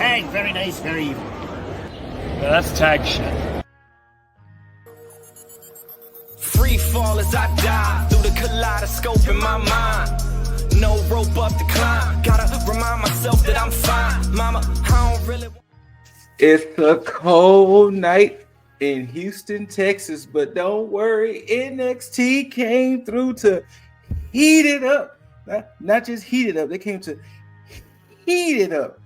T.A.G, very nice, very evil. Yeah, that's T.A.G shit. Free fall as I dive through the kaleidoscope in my mind. No rope up to climb. Gotta remind myself that I'm fine. Mama, I don't really. It's a cold night in Houston, Texas, but don't worry, NXT came through to heat it up. Not just heat it up, they came to heat it up.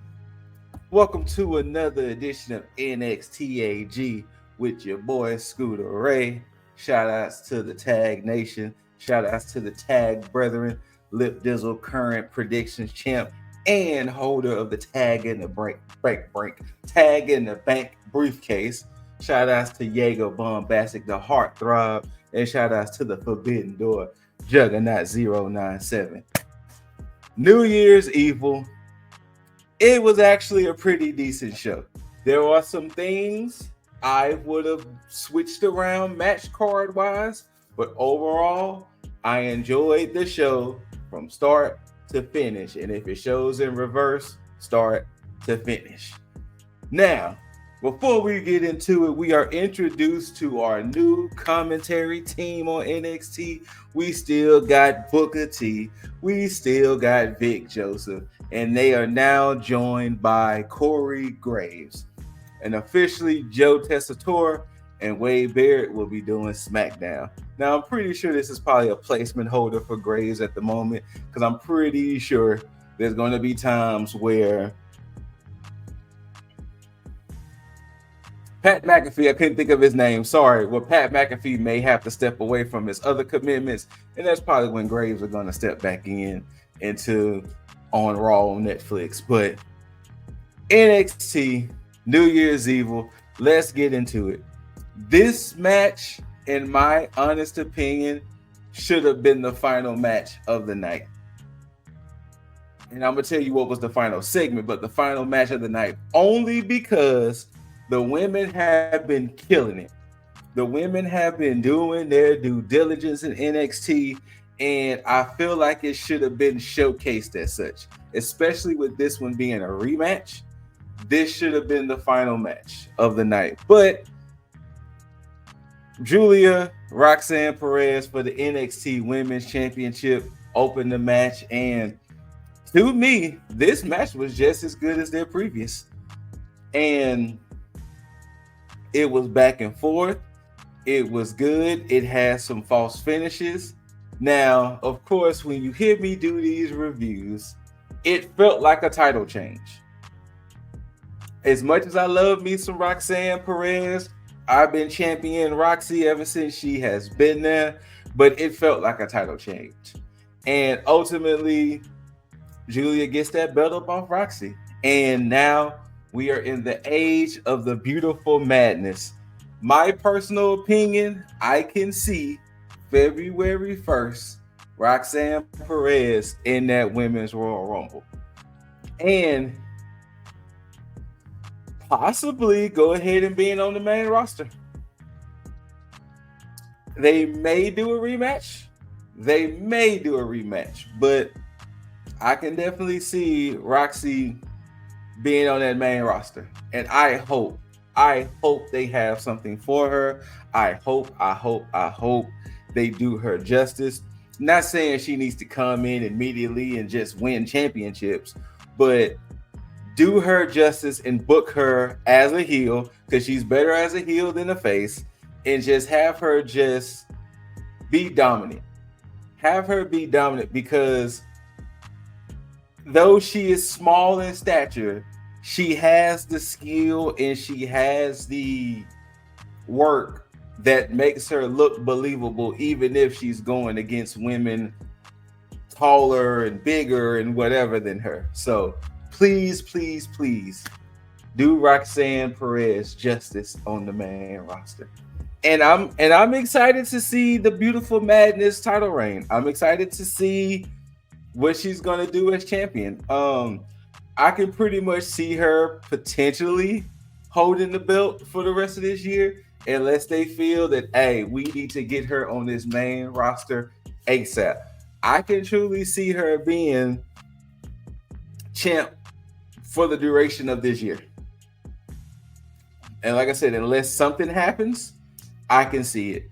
Welcome to another edition of NXT.A.G with your boy ScooterRay. Shout outs to the T.A.G Nation. Shout outs to the T.A.G brethren. Lip Dizzle, current predictions champ and holder of the T.A.G in the break, T.A.G in the bank briefcase. Shout outs to Jaeger Bombastic, the heartthrob, and shout outs to the Forbidden Door, Juggernaut 097. New Year's Evil. It was actually a pretty decent show. There are some things I would have switched around match card wise, but overall, I enjoyed the show from start to finish. And if it shows in reverse, start to finish. Now, before we get into it, we are introduced to our new commentary team on NXT. We still got Booker T. We still got Vic Joseph. And they are now joined by Corey Graves. And officially, Joe Tessitore and Wade Barrett will be doing SmackDown. Now, I'm pretty sure this is probably a placement holder for Graves at the moment, because I'm pretty sure there's going to be times where Pat McAfee, I couldn't think of his name, sorry. Well, Pat McAfee may have to step away from his other commitments, and that's probably when Graves are going to step back into on Raw on Netflix. But NXT, New Year's Evil, let's get into it. This match, in my honest opinion, should have been the final match of the night. And I'm going to tell you what was the final segment, but the final match of the night, only because the women have been killing it. The women have been doing their due diligence in NXT, and I feel like it should have been showcased as such, especially with this one being a rematch. This should have been the final match of the night. But Julia Roxanne Perez for the NXT Women's Championship opened the match, and to me, this match was just as good as their previous. And it was back and forth. It was good. It had some false finishes. Now, of course, when you hear me do these reviews, it felt like a title change. As much as I love me some Roxanne Perez, I've been championing Roxy ever since she has been there, but it felt like a title change. And ultimately, Julia gets that belt up off Roxy. And now we are in the age of the beautiful madness. My personal opinion, I can see February 1st, Roxanne Perez in that Women's Royal Rumble. And possibly go ahead and being on the main roster. They may do a rematch. But I can definitely see Roxy being on that main roster. And I hope they have something for her. I hope they do her justice. Not saying she needs to come in immediately and just win championships, but do her justice and book her as a heel, because she's better as a heel than a face, and just have her just be dominant. Have her be dominant, because though she is small in stature, she has the skill and she has the work that makes her look believable, even if she's going against women taller and bigger and whatever than her. So please do Roxanne Perez justice on the main roster. And I'm excited to see the beautiful madness title reign. I'm excited to see what she's gonna do as champion. I can pretty much see her potentially holding the belt for the rest of this year, unless they feel that, hey, we need to get her on this main roster ASAP. I can truly see her being champ for the duration of this year. And like I said, unless something happens, I can see it.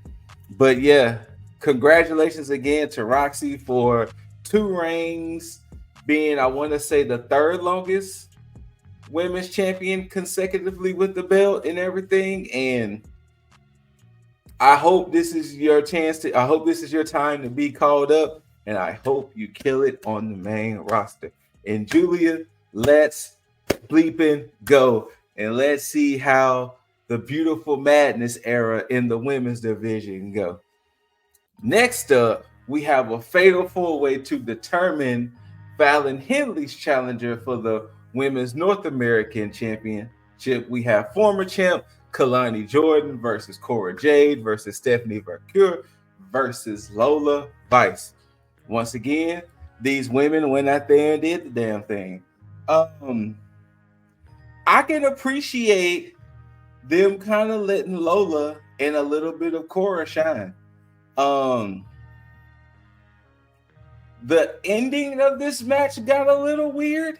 But yeah, congratulations again to Roxy for 2 reigns, being, I want to say, the 3rd longest women's champion consecutively with the belt and everything. And I hope this is your chance to, I hope this is your time to be called up. And I hope you kill it on the main roster. And Julia, let's bleeping go. And let's see how the beautiful madness era in the women's division go. Next up, we have a fatal 4-way to determine Fallon Henley's challenger for the women's North American championship. We have former champ Kalani Jordan versus Cora Jade versus Stephanie Vercure versus Lola Vice. Once again, these women went out there and did the damn thing. I can appreciate them kind of letting Lola and a little bit of Cora shine. The ending of this match got a little weird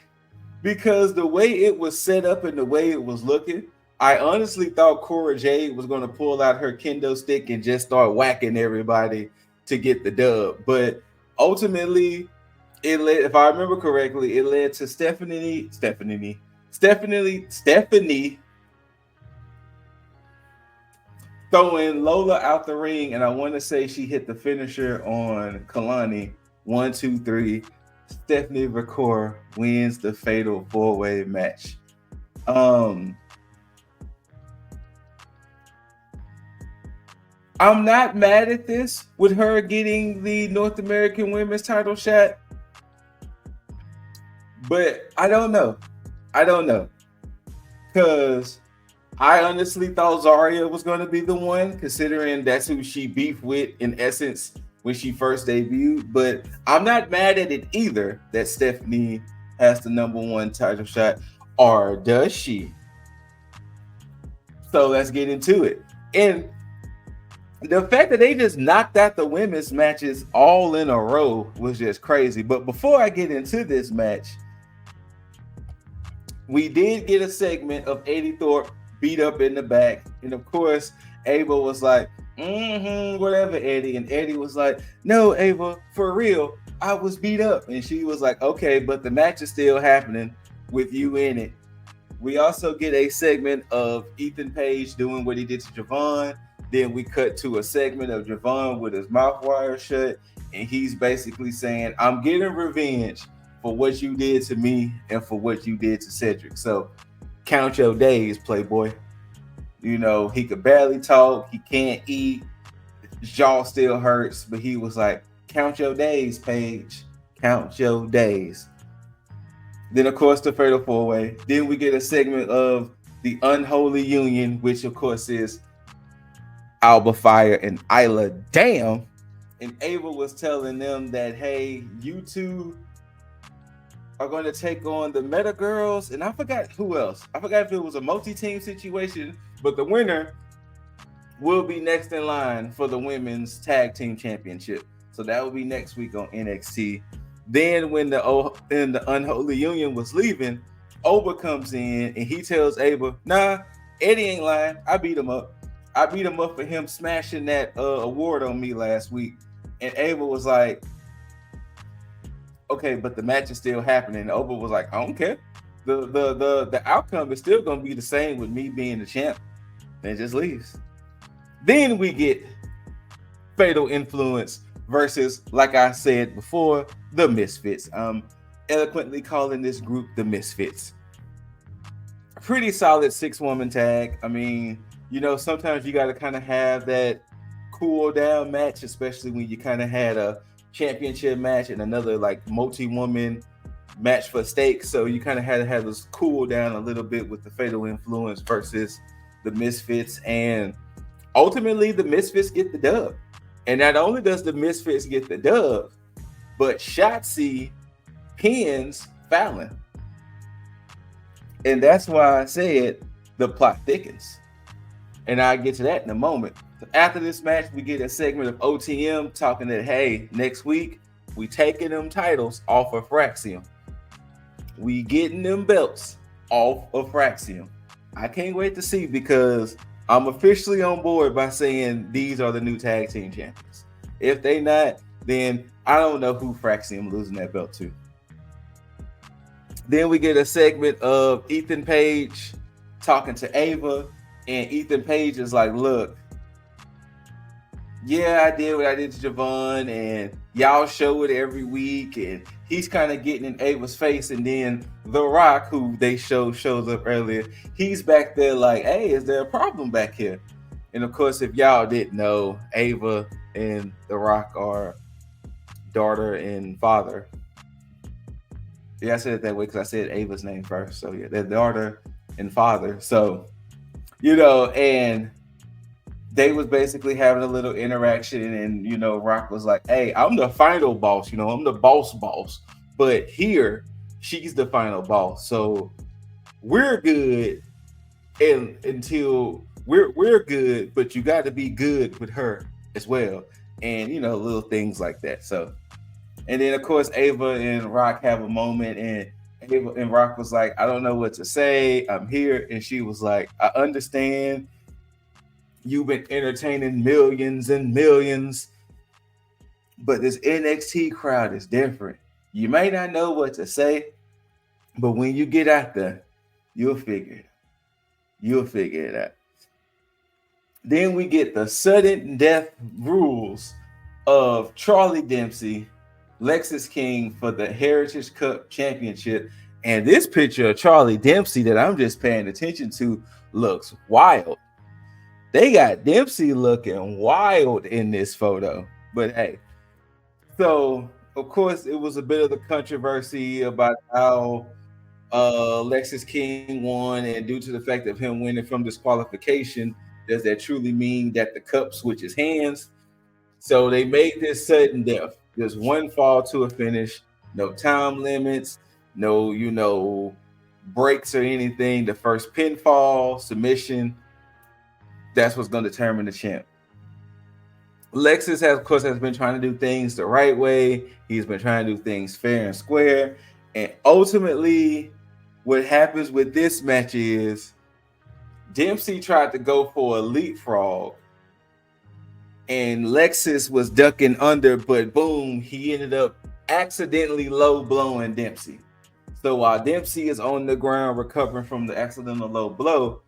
because the way it was set up and the way it was looking, I honestly thought Cora Jade was going to pull out her kendo stick and just start whacking everybody to get the dub. But ultimately, it led, if I remember correctly, it led to Stephanie throwing Lola out the ring, and I want to say she hit the finisher on Kalani. 1, 2, 3. Stephanie Vercure wins the fatal 4-way match. I'm not mad at this with her getting the North American Women's title shot, but I don't know. Because I honestly thought Zarya was going to be the one, considering that's who she beefed with in essence when she first debuted. But I'm not mad at it either that Stephanie has the #1 title shot, or does she? So let's get into it. And the fact that they just knocked out the women's matches all in a row was just crazy. But before I get into this match, we did get a segment of Eddie Thorpe beat up in the back. And of course, Ava was like, whatever, Eddie. And Eddie was like, no, Ava, for real, I was beat up. And she was like, okay, but the match is still happening with you in it. We also get a segment of Ethan Page doing what he did to Javon. Then we cut to a segment of Javon with his mouth wire shut. And he's basically saying, I'm getting revenge for what you did to me and for what you did to Cedric. So count your days, Playboy. You know, he could barely talk. He can't eat. His jaw still hurts. But he was like, count your days, Paige. Count your days. Then, of course, the Fatal 4-Way. Then we get a segment of the Unholy Union, which, of course, is Alba Fire and Isla Damn. And Ava was telling them that, hey, you two are going to take on the Meta Girls. And I forgot who else. I forgot if it was a multi-team situation, but the winner will be next in line for the women's tag team championship. So that will be next week on NXT. Then when the Unholy Union was leaving, Oba comes in and he tells Ava, nah, Eddie ain't lying. I beat him up. I beat him up for him smashing that award on me last week. And Ava was like, okay, but the match is still happening. Oba was like, I don't care. The outcome is still going to be the same with me being the champ. And just leaves. Then we get Fatal Influence versus, like I said before, the Misfits. Eloquently calling this group the Misfits. A pretty solid 6-woman tag. I mean, you know, sometimes you got to kind of have that cool down match, especially when you kind of had a championship match and another like multi-woman match for stakes. So you kind of had to have this cool down a little bit with the Fatal Influence versus the Misfits. And ultimately, the Misfits get the dub. And not only does the Misfits get the dub, but Shotzi pins Fallon. And that's why I said the plot thickens. And I'll get to that in a moment. So after this match, we get a segment of OTM talking that, hey, next week, we taking them titles off of Fraxium. we getting them belts off of Fraxium. I can't wait to see, because I'm officially on board by saying these are the new tag team champions. If they not, then I don't know who Fraxium losing that belt to. Then we get a segment of Ethan Page talking to Ava, and Ethan Page is like, look, yeah, I did what I did to Javon, and y'all show it every week, and he's kind of getting in Ava's face, and then The Rock, who they shows up earlier, he's back there like, hey, is there a problem back here? And of course, if y'all didn't know, Ava and The Rock are daughter and father. Yeah, I said it that way because I said Ava's name first. So yeah, they're daughter and father. So, and they was basically having a little interaction, and Rock was like, hey, I'm the final boss, I'm the boss. But here, she's the final boss. So we're good until we're good, but you got to be good with her as well. And little things like that. So, and then of course Ava and Rock have a moment, and Ava and Rock was like, I don't know what to say. I'm here. And she was like, I understand. You've been entertaining millions and millions, but this NXT crowd is different. You may not know what to say, but when you get out there, you'll figure it. You'll figure it out. Then we get the sudden death rules of Charlie Dempsey, Lexis King for the Heritage Cup Championship. And this picture of Charlie Dempsey that I'm just paying attention to looks wild. They got Dempsey looking wild in this photo. But hey, so of course it was a bit of the controversy about how Lexis King won, and due to the fact of him winning from disqualification, does that truly mean that the cup switches hands? So they made this sudden death. There's one fall to a finish, no time limits, no breaks or anything. The first pinfall, submission, that's what's going to determine the champ. Lexis has been trying to do things the right way. He's been trying to do things fair and square. And ultimately, what happens with this match is Dempsey tried to go for a leapfrog, and Lexis was ducking under, but boom, he ended up accidentally low blowing Dempsey. So while Dempsey is on the ground recovering from the accidental low blow,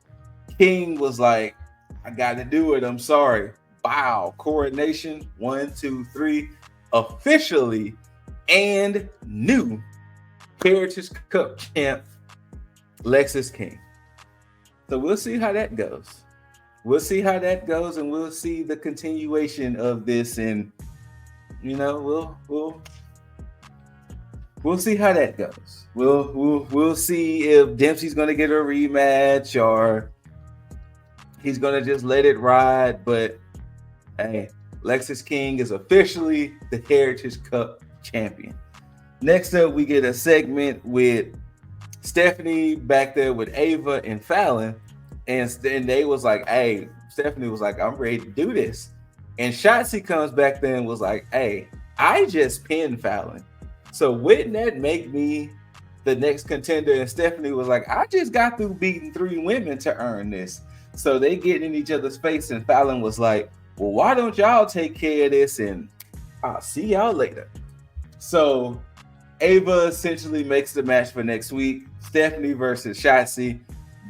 King was like, I got to do it. I'm sorry. Wow. Coronation. 1, 2, 3. Officially and new Heritage Cup champ, Lexis King. So we'll see how that goes. We'll see how that goes, and we'll see the continuation of this. And we'll see how that goes. We'll see if Dempsey's gonna get a rematch or he's gonna just let it ride. But hey, Lexis King is officially the Heritage Cup champion. Next up, we get a segment with Stephanie back there with Ava and Fallon, and they was like, hey, Stephanie was like, I'm ready to do this. And Shotzi comes back there and was like, hey, I just pinned Fallon. So wouldn't that make me the next contender? And Stephanie was like, I just got through beating 3 women to earn this. So they get in each other's face, and Fallon was like, well, why don't y'all take care of this, and I'll see y'all later. So Ava essentially makes the match for next week, Stephanie versus Shotzi.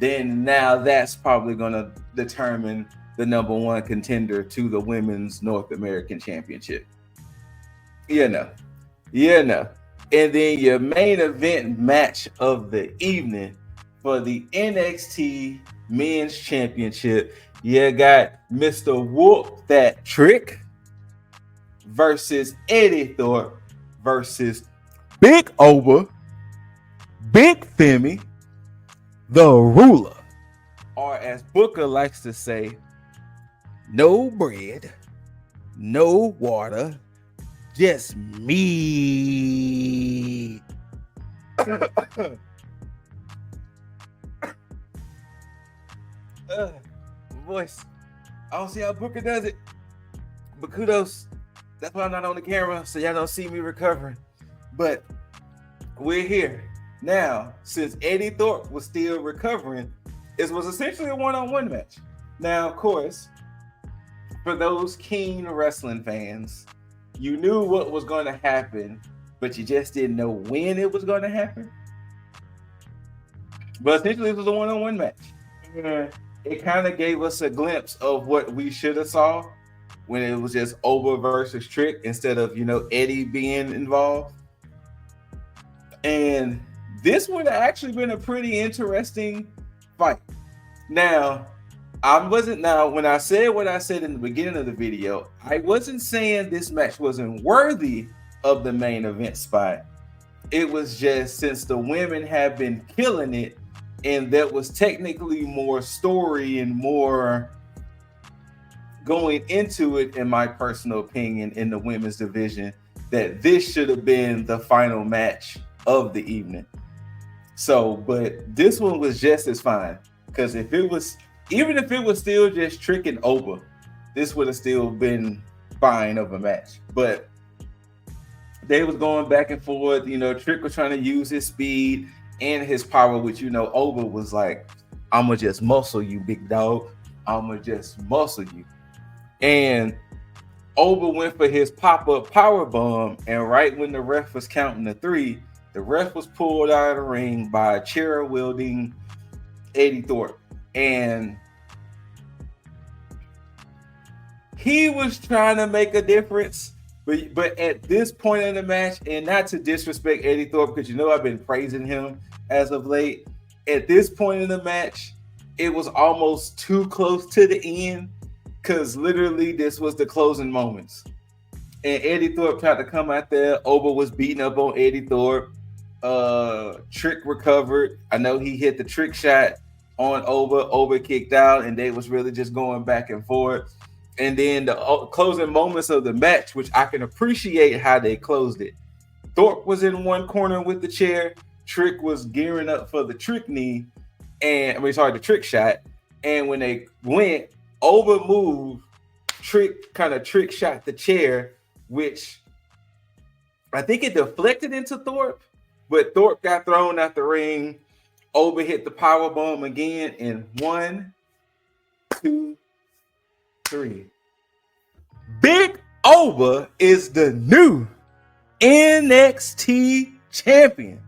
Then now that's probably going to determine the number 1 contender to the Women's North American Championship. And then your main event match of the evening for the NXT Men's Championship, you got Mr. Whoop That Trick versus Eddie Thorpe versus Big Oba, Big Femi, the Ruler, or as Booker likes to say, no bread, no water, just me. Voice. I don't see how Booker does it, but kudos. That's why I'm not on the camera, so y'all don't see me recovering. But we're here. Now, since Eddie Thorpe was still recovering, it was essentially a one-on-one match. Now, of course, for those keen wrestling fans, you knew what was going to happen, but you just didn't know when it was going to happen. But essentially, it was a one-on-one match. And it kind of gave us a glimpse of what we should have saw when it was just Oba versus Trick instead of, Eddie being involved. And this would have actually been a pretty interesting fight. Now, when I said what I said in the beginning of the video, I wasn't saying this match wasn't worthy of the main event spot. It was just since the women have been killing it, and that was technically more story and more going into it, in my personal opinion, in the women's division, that this should have been the final match of the evening. So, but this one was just as fine, because even if it was still just Trick and Oba, this would have still been fine of a match. But they was going back and forth. Trick was trying to use his speed and his power, which, Oba was like, I'm going to just muscle you, big dog. I'm going to just muscle you. And Oba went for his pop-up power bomb. And right when the ref was counting the 3, the ref was pulled out of the ring by a chair-wielding Eddie Thorpe. And he was trying to make a difference. But at this point in the match, and not to disrespect Eddie Thorpe, because I've been praising him as of late. At this point in the match, it was almost too close to the end, because literally this was the closing moments. And Eddie Thorpe tried to come out there. Oba was beating up on Eddie Thorpe. Trick recovered. I know he hit the trick shot on Oba. Oba kicked out, and they was really just going back and forth. And then the closing moments of the match, which I can appreciate how they closed it. Thorpe was in one corner with the chair. Trick was gearing up for the trick knee, the trick shot. And when they went, Oba moved. Trick shot the chair, which I think it deflected into Thorpe, but Thorpe got thrown out the ring. Oba hit the power bomb again, and 1, 2, 3. Big Oba is the new NXT champion.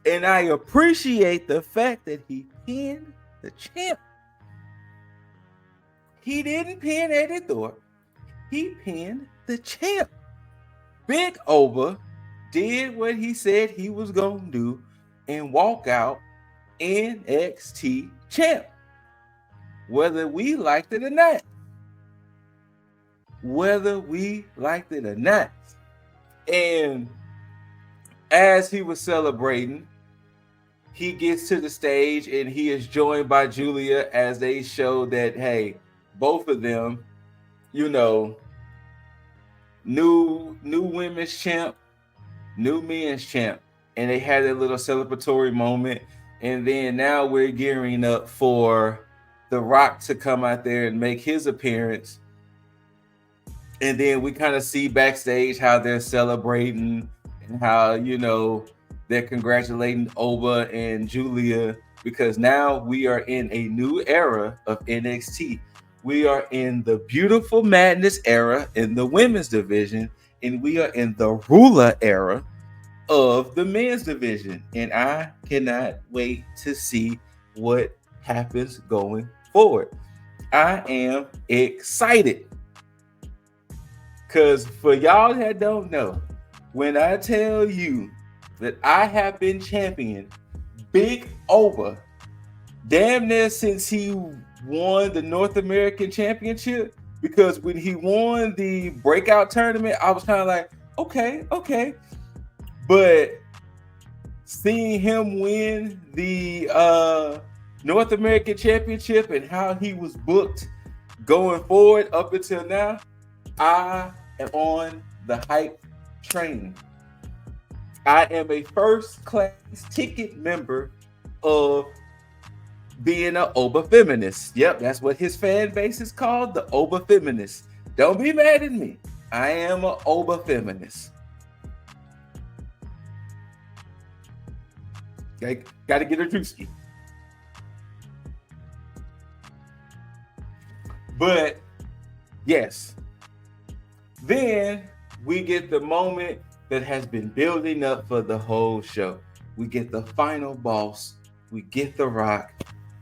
And I appreciate the fact that he pinned the champ. He didn't pin Eddie Thorpe. He pinned the champ. Big Oba did what he said he was going to do and walk out NXT champ. Whether we liked it or not. And as he was celebrating, he gets to the stage and he is joined by Julia as they show that, hey, both of them, new women's champ, new men's champ. And they had a little celebratory moment. And then now we're gearing up for The Rock to come out there and make his appearance. And then we kind of see backstage how they're celebrating and how, they're congratulating Oba and Julia, because now we are in a new era of NXT. We are in the Beautiful Madness era in the women's division, and we are in the Ruler era of the men's division. And I cannot wait to see what happens going forward. I am excited. Because for y'all that don't know, when I tell you that I have been champion Big Oba damn near since he won the North American Championship, because when he won the breakout tournament, I was kind of like, okay. But seeing him win the North American Championship and how he was booked going forward up until now, I am on the hype train. I am a first class ticket member of being an Oba feminist. Yep, that's what his fan base is called, the Oba feminist. Don't be mad at me. I am an Oba feminist. Got to get her drewski. But yes, then we get the moment that has been building up for the whole show. We get the final boss. We get The Rock.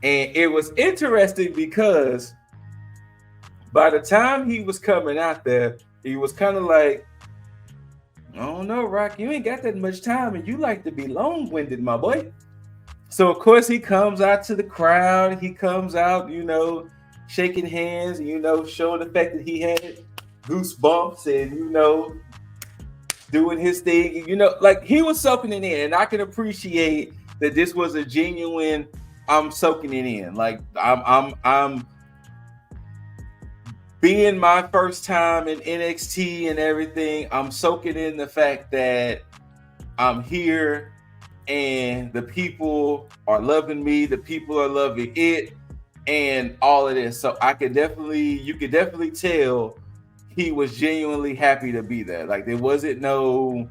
And it was interesting because by the time he was coming out there, he was kind of like, I don't know, Rock, you ain't got that much time and you like to be long-winded, my boy. So, of course, he comes out to the crowd. He comes out, shaking hands, showing the fact that he had goosebumps and, doing his thing. Like he was soaking it in. And I can appreciate that this was a genuine, I'm soaking it in. Like I'm being my first time in NXT and everything, I'm soaking in the fact that I'm here and the people are loving me, the people are loving it, and all of this. So you could definitely tell he was genuinely happy to be there. Like it wasn't no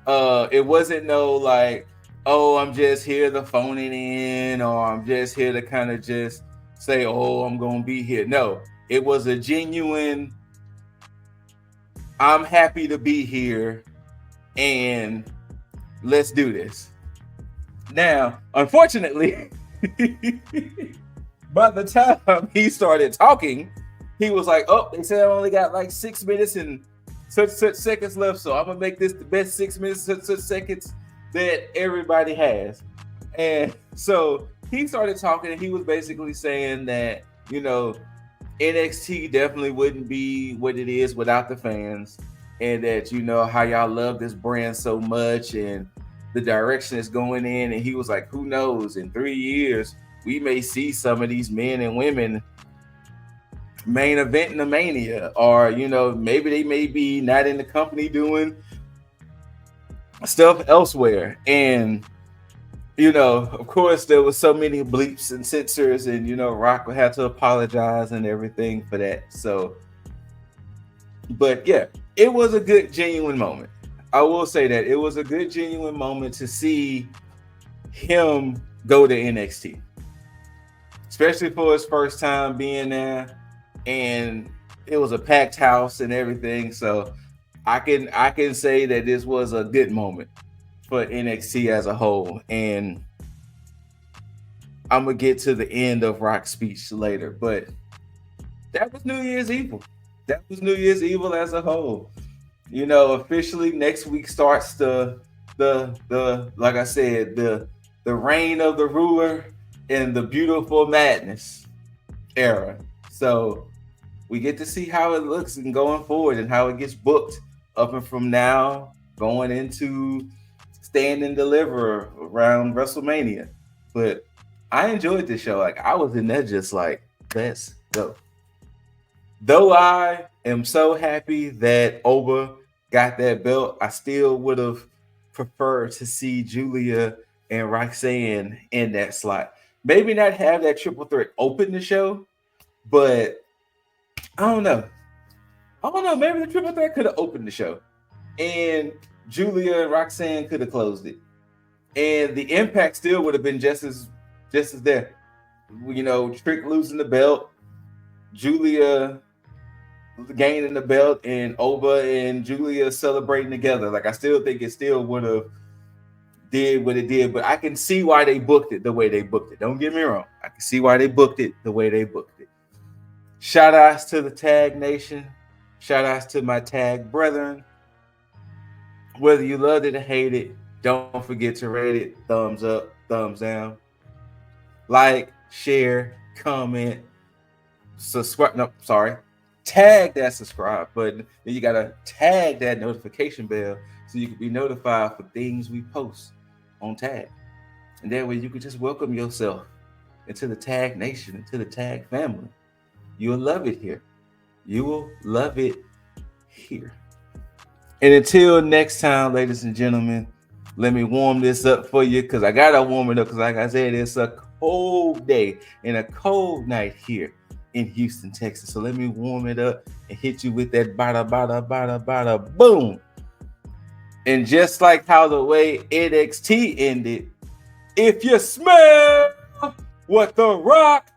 like, oh, I'm just here to phone it in, or I'm just here to kind of just say, oh, I'm gonna be here. No. It was a genuine, I'm happy to be here and let's do this. Now, unfortunately, by the time he started talking, he was like, oh, they said I only got like 6 minutes and such seconds left. So I'm going to make this the best 6 minutes, such seconds that everybody has. And so he started talking and he was basically saying that, NXT definitely wouldn't be what it is without the fans, and that how y'all love this brand so much and the direction it's going in. And he was like, who knows, in 3 years we may see some of these men and women main event in the Mania, or maybe they may be not in the company doing stuff elsewhere. And of course, there was so many bleeps and censors, and Rock would have to apologize and everything for that. So, but yeah, it was a good, genuine moment. I will say that it was a good, genuine moment to see him go to NXT, especially for his first time being there, and it was a packed house and everything. So, I can say that this was a good moment for NXT as a whole. And I'm gonna get to the end of Rock's speech later, but that was New Year's Evil. That was New Year's Evil as a whole. Officially next week starts the like I said, the reign of the ruler and the beautiful madness era. So we get to see how it looks and going forward and how it gets booked up and from now going into Stand and Deliver around WrestleMania. But I enjoyed this show. Like I was in there just like, let's go. Though I am so happy that Oba got that belt, I still would have preferred to see Julia and Roxanne in that slot. Maybe not have that triple threat open the show, but I don't know. Maybe the triple threat could have opened the show, and Julia and Roxanne could have closed it, and the impact still would have been just as there. Trick losing the belt, Julia gaining the belt, and Oba and Julia celebrating together. Like I still think it still would have did what it did, but I can see why they booked it the way they booked it. Don't get me wrong. I can see why they booked it the way they booked it. Shout outs to the Tag Nation. Shout outs to my tag brethren. Whether you loved it or hate it, don't forget to rate it. Thumbs up, thumbs down. Like, share, comment, subscribe. No, sorry. Tag that subscribe button. Then you got to tag that notification bell so you can be notified for things we post on Tag. And that way you can just welcome yourself into the Tag Nation, into the Tag family. You'll love it here. You will love it here. And until next time, ladies and gentlemen, let me warm this up for you because I got to warm it up because, like I said, it's a cold day and a cold night here in Houston, Texas. So let me warm it up and hit you with that bada, bada, bada, bada, boom. And just like how the way NXT ended, If you smell what The Rock